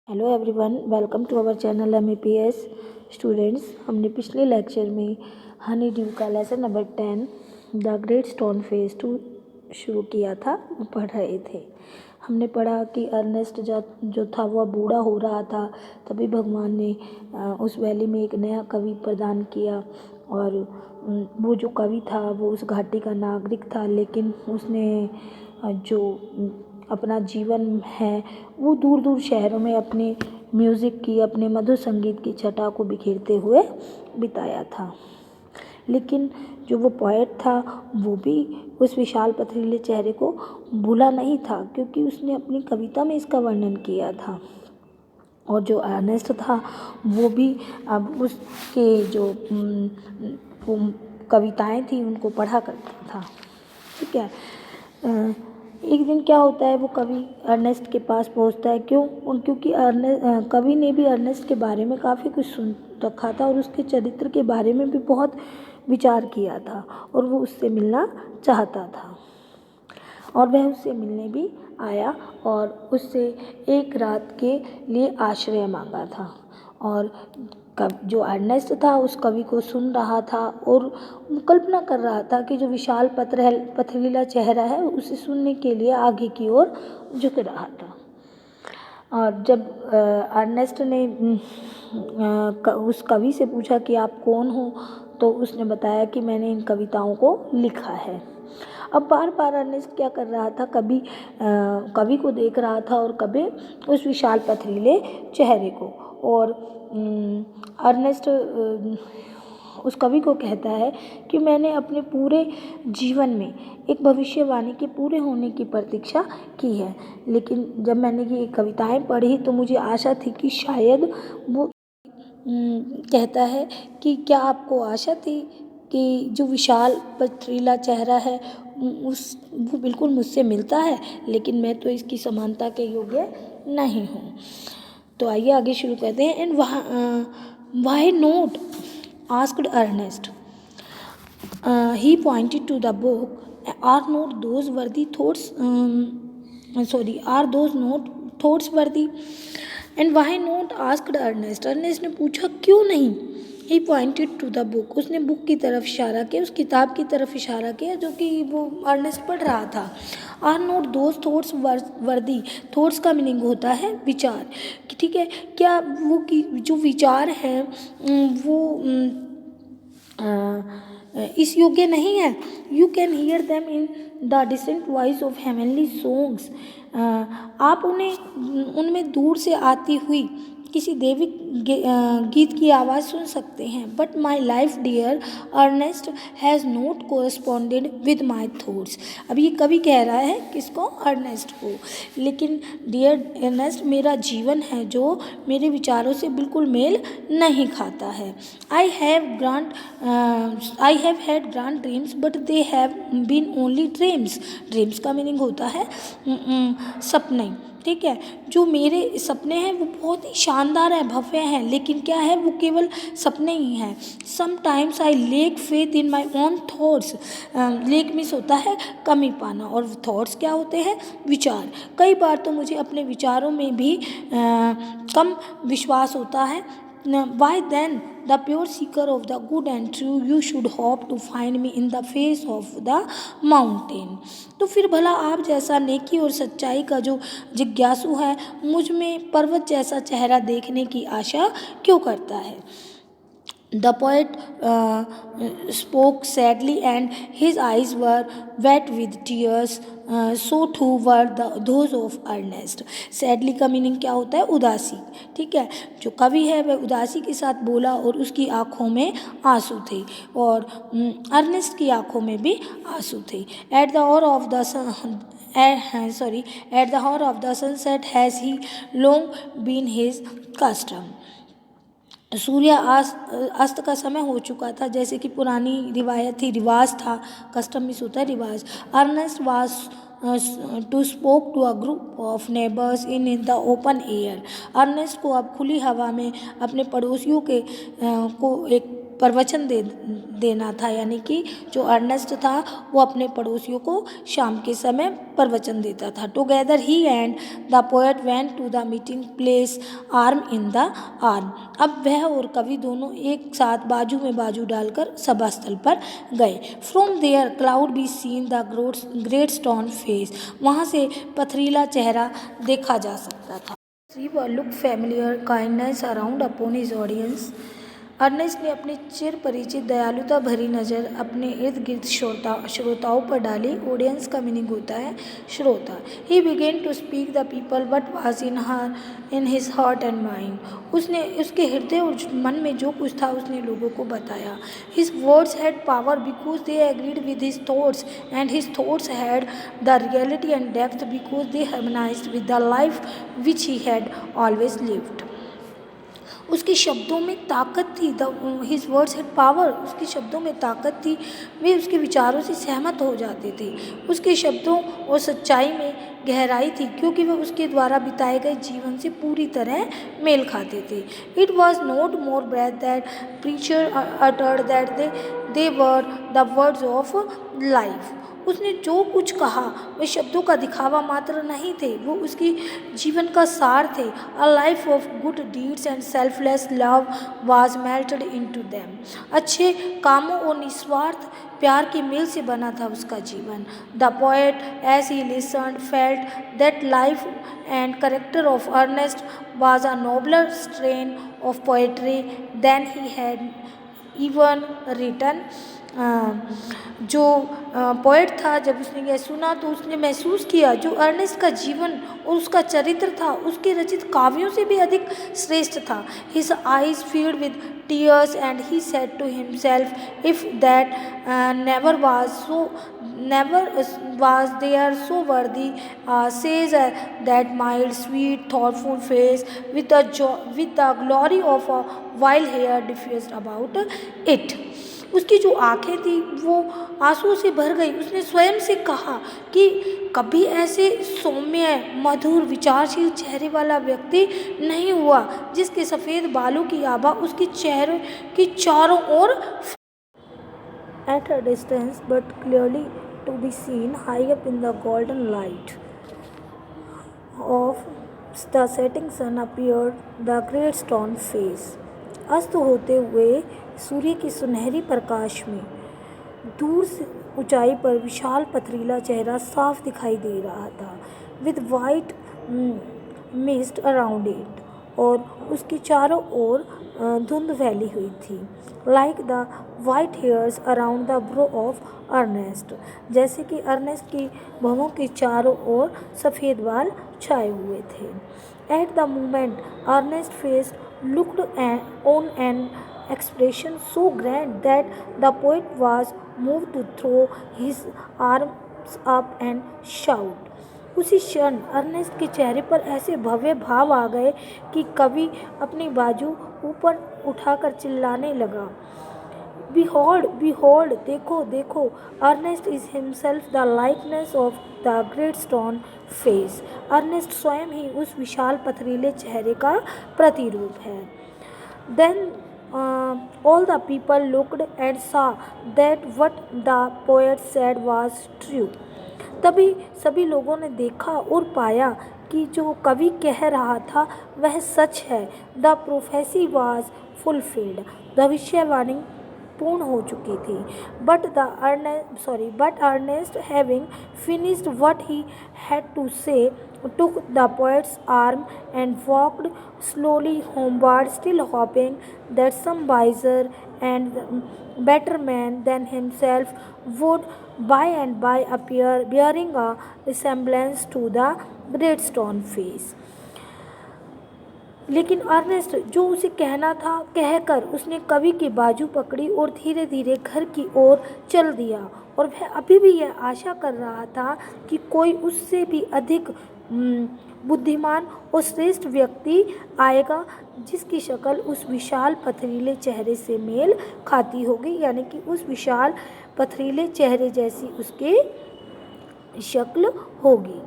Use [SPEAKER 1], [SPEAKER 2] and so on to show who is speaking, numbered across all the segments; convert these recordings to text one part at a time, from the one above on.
[SPEAKER 1] Hello everyone, welcome to our channel MEPS students. हमने पिछले lecture में हनी ड्यू का lesson number 10 the Great Stone Face 2 शुरू किया था, पढ़ रहे थे। हमने पढ़ा कि अर्नेस्ट जो था वह बूढ़ा हो रहा था, तभी भगवान ने उस वैली में एक नया कवि प्रदान किया। और वो जो कवि था वो उस घाटी का नागरिक था, लेकिन उसने जो अपना जीवन है वो दूर दूर शहरों में अपने म्यूज़िक की, अपने मधुर संगीत की छटा को बिखेरते हुए बिताया था। लेकिन जो वो पोएट था वो भी उस विशाल पथरीले चेहरे को भूला नहीं था, क्योंकि उसने अपनी कविता में इसका वर्णन किया था। और जो अर्नेस्ट था वो भी अब उसके जो वो कविताएं थी उनको पढ़ा करता था। ठीक है। एक दिन क्या होता है, वो कवि अर्नेस्ट के पास पहुंचता है। क्योंकि कवि ने भी अर्नेस्ट के बारे में काफ़ी कुछ सुन रखा था और उसके चरित्र के बारे में भी बहुत विचार किया था, और वो उससे मिलना चाहता था। और वह उससे मिलने भी आया और उससे एक रात के लिए आश्रय मांगा था। और जो अर्नेस्ट था उस कवि को सुन रहा था और कल्पना कर रहा था कि जो विशाल पथरीला चेहरा है उसे सुनने के लिए आगे की ओर झुक रहा था। और जब अर्नेस्ट ने उस कवि से पूछा कि आप कौन हो, तो उसने बताया कि मैंने इन कविताओं को लिखा है। अब बार बार अर्नेस्ट क्या कर रहा था, कभी कवि को देख रहा था और कभी उस विशाल पथरीले चेहरे को। और अर्नेस्ट उस कवि को कहता है कि मैंने अपने पूरे जीवन में एक भविष्यवाणी के पूरे होने की प्रतीक्षा की है, लेकिन जब मैंने ये कविताएं पढ़ी तो मुझे आशा थी कि शायद वो कहता है कि क्या आपको आशा थी कि जो विशाल पथरीला चेहरा है वो बिल्कुल मुझसे मिलता है, लेकिन मैं तो इसकी समानता के योग्य नहीं हूँ। तो आइए आगे शुरू करते हैं। And why not asked Ernest, he pointed to the book. Are not those worthy thoughts? Are those not thoughts worthy? And why not asked Ernest? Ernest ने पूछा क्यों नहीं। He pointed to the book. उसने book की तरफ इशारा किया, उस किताब की तरफ इशारा किया जो कि वो अर्नेस्ट पढ़ रहा था। Are not those thoughts worthy? Thoughts का मीनिंग होता है विचार। ठीक है, क्या वो की जो विचार हैं वो इस योग्य नहीं है। You can hear them in the distant voice of heavenly songs. आप उन्हें उनमें दूर से आती हुई किसी दैविक गीत की आवाज़ सुन सकते हैं। But my life dear Ernest has not corresponded with my thoughts. अब ये कभी कह रहा है किसको, अर्नेस्ट को। लेकिन डियर अर्नेस्ट, मेरा जीवन है जो मेरे विचारों से बिल्कुल मेल नहीं खाता है। I have had grand dreams but they have been only dreams. Dreams का मीनिंग होता है सपने। ठीक है, जो मेरे सपने हैं वो बहुत ही शानदार है, भव्य हैं, लेकिन क्या है, वो केवल सपने ही हैं। Sometimes I lake faith in my own thoughts. Lake means होता है कमी पाना, और थॉट्स क्या होते हैं, विचार। कई बार तो मुझे अपने विचारों में भी कम विश्वास होता है। Why then, the pure seeker of the good and true, you should hope to find me in the face of the mountain. तो फिर भला आप जैसा नेकी और सच्चाई का जो जिज्ञासु है मुझ में पर्वत जैसा चेहरा देखने की आशा क्यों करता है। The poet spoke sadly and his eyes were wet with tears. So too were those of Ernest. Sadly का मीनिंग क्या होता है, उदासी। ठीक है, जो कवि है वह उदासी के साथ बोला और उसकी आँखों में आंसू थे, और अर्नेस्ट की आँखों में भी आंसू थे। At the hour of the sunset has he long been his custom. सूर्य अस्त का समय हो चुका था, जैसे कि पुरानी रिवायत थी, रिवाज था। कस्टम मिस होता है रिवाज। Ernest was to spoke to a group of neighbours in the open air. Ernest को अब खुली हवा में अपने पड़ोसियों को एक प्रवचन देना था, यानी कि जो अर्नेस्ट था वो अपने पड़ोसियों को शाम के समय प्रवचन देता था। टुगेदर ही and the poet went to the meeting place arm in the arm. अब वह और कवि दोनों एक साथ बाजू में बाजू डालकर सभा स्थल पर गए। From there could be seen the Great Stone Face. वहाँ से पथरीला चेहरा देखा जा सकता था। Look familiar kindness around upon his audience. Ernest ने अपनी चिर परिचित दयालुता भरी नज़र अपने इर्द गिर्द श्रोताओं पर डाली। ऑडियंस का मीनिंग होता है श्रोता। He began to speak the people what was in his heart and mind. उसने उसके हृदय और मन में जो कुछ था उसने लोगों को बताया। His words had power because they agreed with his thoughts and his thoughts had the reality and depth because they harmonised with the life which he had always lived. उसके शब्दों में ताकत थी। His words had power. उसके शब्दों में ताकत थी। वे उसके विचारों से सहमत हो जाते थे। उसके शब्दों और सच्चाई में गहराई थी क्योंकि वे उसके द्वारा बिताए गए जीवन से पूरी तरह मेल खाते थे। It was not more breath that preacher uttered that they were the words of life. उसने जो कुछ कहा वे शब्दों का दिखावा मात्र नहीं थे, वो उसकी जीवन का सार थे। A life of good deeds and selfless love was melted into them. अच्छे कामों और निस्वार्थ प्यार के मेल से बना था उसका जीवन। The poet as he listened felt that life and character of Ernest was a nobler strain of poetry than he had even written. जो पोएट था, जब उसने यह सुना तो उसने महसूस किया जो अर्नेस्ट का जीवन और उसका चरित्र था उसके रचित काव्यों से भी अधिक श्रेष्ठ था। His eyes filled with tears and he said to himself if that never was there so worthy says that mild sweet thoughtful face with the glory of a wild hair diffused about it। उसकी जो आंखें थी वो आंसुओं से भर गई। उसने स्वयं से कहा कि कभी ऐसे सौम्य मधुर विचारशील चेहरे वाला व्यक्ति नहीं हुआ जिसके सफ़ेद बालों की आभा उसके चेहरे की चारों ओर। At a distance but clearly to be seen high up in the golden light of the setting sun appeared the great stone face। अस्त होते हुए सूर्य की सुनहरी प्रकाश में दूर से ऊंचाई पर विशाल पथरीला चेहरा साफ दिखाई दे रहा था। With white mist around it, और उसके चारों ओर धुंध फैली हुई थी। Like the white hairs around the brow of Ernest, जैसे कि अर्नेस्ट की भवों के चारों ओर सफ़ेद बाल छाए हुए थे। At the moment Ernest face looked on an expression so grand that the poet was moved to throw his arms up and shout। उसी क्षण अर्नेस्ट के चेहरे पर ऐसे भव्य भाव आ गए कि कवि अपनी बाजू ऊपर उठाकर चिल्लाने लगा, Behold, behold, देखो देखो, Ernest is himself the likeness of the Great Stone Face. Ernest स्वयं ही उस विशाल पथरीले चेहरे का प्रतिरूप है। Then all the people looked and saw that what the poet said was true। तभी सभी लोगों ने देखा और पाया कि जो कवि कह रहा था वह सच है। The prophecy was fulfilled। भविष्यवाणी पूर्ण हो चुकी थी। But Ernest having finished what he had to say took the poet's arm and walked slowly homeward, still hoping that some wiser and better man than himself would by and by appear bearing a resemblance to the great stone face। लेकिन Ernest जो उसे कहना था कहकर उसने कवि की बाजू पकड़ी और धीरे धीरे घर की ओर चल दिया। और वह अभी भी यह आशा कर रहा था कि कोई उससे भी अधिक बुद्धिमान और श्रेष्ठ व्यक्ति आएगा जिसकी शक्ल उस विशाल पथरीले चेहरे से मेल खाती होगी, यानी कि उस विशाल पथरीले चेहरे जैसी उसकी शक्ल होगी।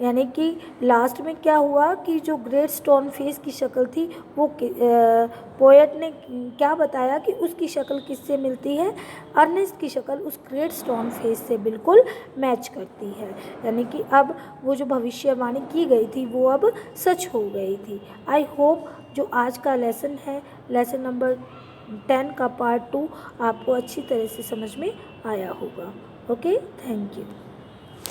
[SPEAKER 1] यानी कि लास्ट में क्या हुआ कि जो ग्रेट स्टोन फेस की शक्ल थी वो पोएट ने क्या बताया कि उसकी शक्ल किससे मिलती है, अर्नेस्ट की शक्ल उस ग्रेट स्टोन फेस से बिल्कुल मैच करती है। यानी कि अब वो जो भविष्यवाणी की गई थी वो अब सच हो गई थी। आई होप जो आज का लेसन है, लेसन नंबर 10 का पार्ट 2 आपको अच्छी तरह से समझ में आया होगा। Okay, thank you.